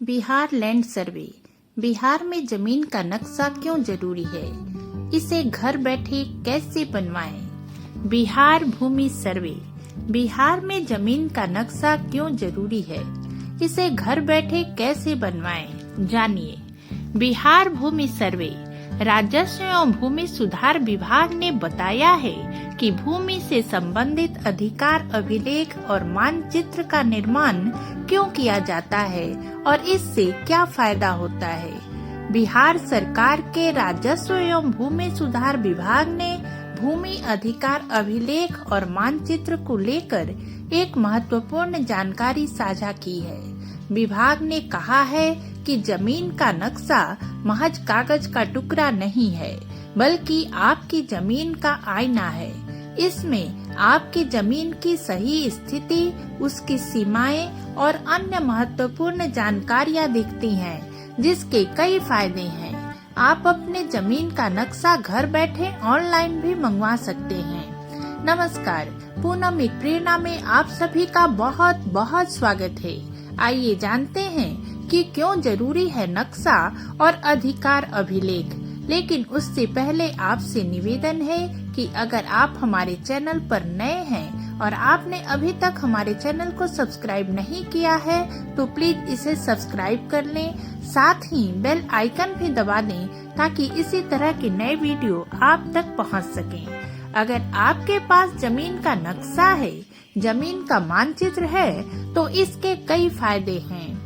Bihar land survey. Bihar में जमीन का नक्शा क्यों जरूरी है, इसे घर बैठे कैसे बनवाएं? बिहार भूमि सर्वे। बिहार में जमीन का नक्शा क्यों जरूरी है, इसे घर बैठे कैसे बनवाएं? जानिए। बिहार भूमि सर्वे राजस्व एवं भूमि सुधार विभाग ने बताया है कि भूमि से संबंधित अधिकार अभिलेख और मानचित्र का निर्माण क्यों किया जाता है और इससे क्या फायदा होता है। बिहार सरकार के राजस्व एवं भूमि सुधार विभाग ने भूमि अधिकार अभिलेख और मानचित्र को लेकर एक महत्वपूर्ण जानकारी साझा की है। विभाग ने कहा है कि जमीन का नक्शा महज कागज का टुकड़ा नहीं है, बल्कि आपकी जमीन का आईना है। इसमें आपकी जमीन की सही स्थिति, उसकी सीमाएं और अन्य महत्वपूर्ण जानकारियां दिखती हैं, जिसके कई फायदे हैं। आप अपने जमीन का नक्शा घर बैठे ऑनलाइन भी मंगवा सकते हैं। नमस्कार, पूनम एक प्रेरणा में आप सभी का बहुत बहुत स्वागत है। आइए जानते हैं कि क्यों जरूरी है नक्शा और अधिकार अभिलेख। लेकिन उससे पहले आपसे निवेदन है कि अगर आप हमारे चैनल पर नए हैं और आपने अभी तक हमारे चैनल को सब्सक्राइब नहीं किया है तो प्लीज इसे सब्सक्राइब कर लें। साथ ही बेल आइकन भी दबा दें ताकि इसी तरह के नए वीडियो आप तक पहुंच सकें। अगर आपके पास जमीन का नक्शा है, जमीन का मानचित्र है, तो इसके कई फायदे हैं।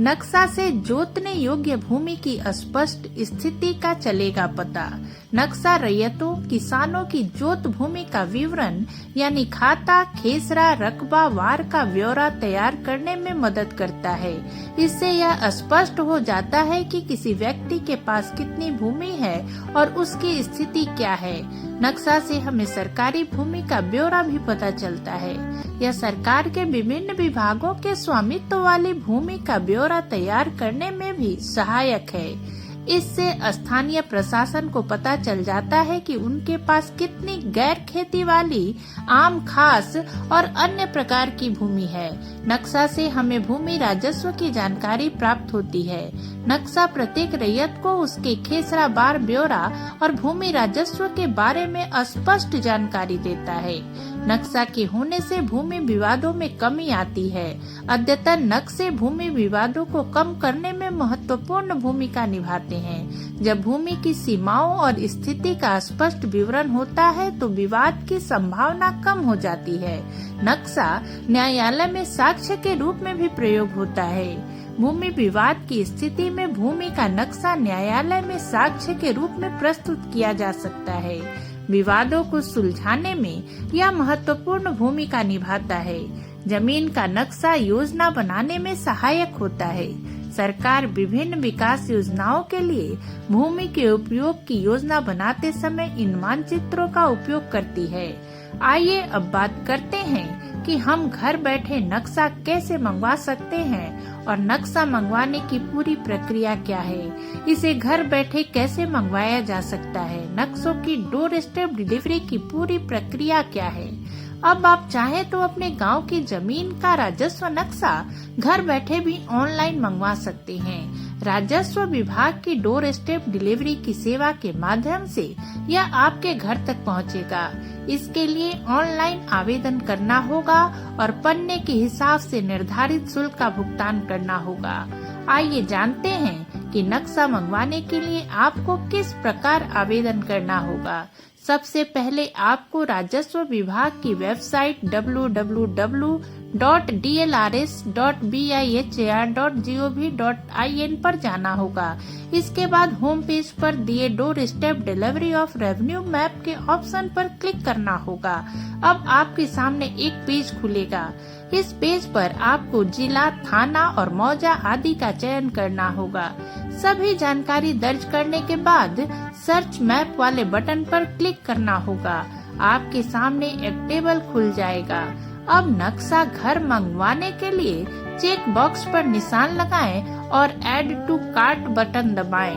नक्शा से जोतने योग्य भूमि की स्पष्ट स्थिति का चलेगा पता। नक्शा रैयतों किसानों की जोत भूमि का विवरण यानी खाता, खेसरा, रकबा, वार का ब्यौरा तैयार करने में मदद करता है। इससे यह स्पष्ट हो जाता है कि किसी व्यक्ति के पास कितनी भूमि है और उसकी स्थिति क्या है। नक्शा से हमें सरकारी भूमि का ब्यौरा भी पता चलता है। यह सरकार के विभिन्न विभागों के स्वामित्व वाली भूमि का ब्यौरा तैयार करने में भी सहायक है। इससे स्थानीय प्रशासन को पता चल जाता है कि उनके पास कितनी गैर खेती वाली, आम, खास और अन्य प्रकार की भूमि है। नक्शा से हमें भूमि राजस्व की जानकारी प्राप्त होती है। नक्शा प्रत्येक रैयत को उसके खेसरा, बार ब्यौरा और भूमि राजस्व के बारे में स्पष्ट जानकारी देता है। नक्शा के होने से भूमि विवादों में कमी आती है। अद्यतन नक्शे भूमि विवादों को कम करने में महत्वपूर्ण भूमिका निभाते हैं। जब भूमि की सीमाओं और स्थिति का स्पष्ट विवरण होता है तो विवाद की संभावना कम हो जाती है। नक्शा न्यायालय में साक्ष्य के रूप में भी प्रयोग होता है। भूमि विवाद की स्थिति में भूमि का नक्शा न्यायालय में साक्ष्य के रूप में प्रस्तुत किया जा सकता है। विवादों को सुलझाने में यह महत्वपूर्ण भूमिका निभाता है। जमीन का नक्शा योजना बनाने में सहायक होता है। सरकार विभिन्न विकास योजनाओं के लिए भूमि के उपयोग की योजना बनाते समय इन मानचित्रों का उपयोग करती है। आइए अब बात करते हैं कि हम घर बैठे नक्शा कैसे मंगवा सकते हैं और नक्शा मंगवाने की पूरी प्रक्रिया क्या है, इसे घर बैठे कैसे मंगवाया जा सकता है, नक्शों की डोर स्टेप डिलीवरी की पूरी प्रक्रिया क्या है। अब आप चाहें तो अपने गांव की जमीन का राजस्व नक्शा घर बैठे भी ऑनलाइन मंगवा सकते हैं। राजस्व विभाग की डोर स्टेप डिलीवरी की सेवा के माध्यम से यह आपके घर तक पहुंचेगा। इसके लिए ऑनलाइन आवेदन करना होगा और पन्ने के हिसाब से निर्धारित शुल्क का भुगतान करना होगा। आइए जानते हैं कि नक्शा मंगवाने के लिए आपको किस प्रकार आवेदन करना होगा। सबसे पहले आपको राजस्व विभाग की वेबसाइट www.dlrs.bihar.gov.in पर जाना होगा। इसके बाद होम पेज पर दिए door step delivery of revenue map के ऑप्शन पर क्लिक करना होगा। अब आपके सामने एक पेज खुलेगा। इस पेज पर आपको जिला, थाना और मौजा आदि का चयन करना होगा। सभी जानकारी दर्ज करने के बाद सर्च मैप वाले बटन पर क्लिक करना होगा। आपके सामने एक टेबल खुल जाएगा। अब नक्शा घर मंगवाने के लिए चेक बॉक्स पर निशान लगाएं और ऐड टू कार्ट बटन दबाएं।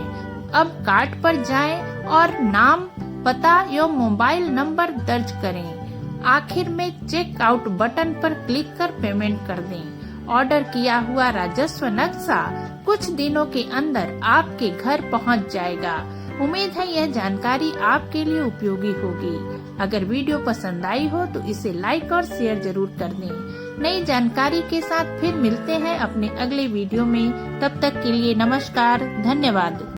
अब कार्ट पर जाएं और नाम, पता एवं मोबाइल नंबर दर्ज करें। आखिर में चेक आउट बटन पर क्लिक कर पेमेंट कर दें ऑर्डर किया हुआ राजस्व नक्शा कुछ दिनों के अंदर आपके घर पहुंच जाएगा। उम्मीद है यह जानकारी आपके लिए उपयोगी होगी। अगर वीडियो पसंद आई हो तो इसे लाइक और शेयर जरूर कर दें। नई जानकारी के साथ फिर मिलते हैं अपने अगले वीडियो में। तब तक के लिए नमस्कार, धन्यवाद।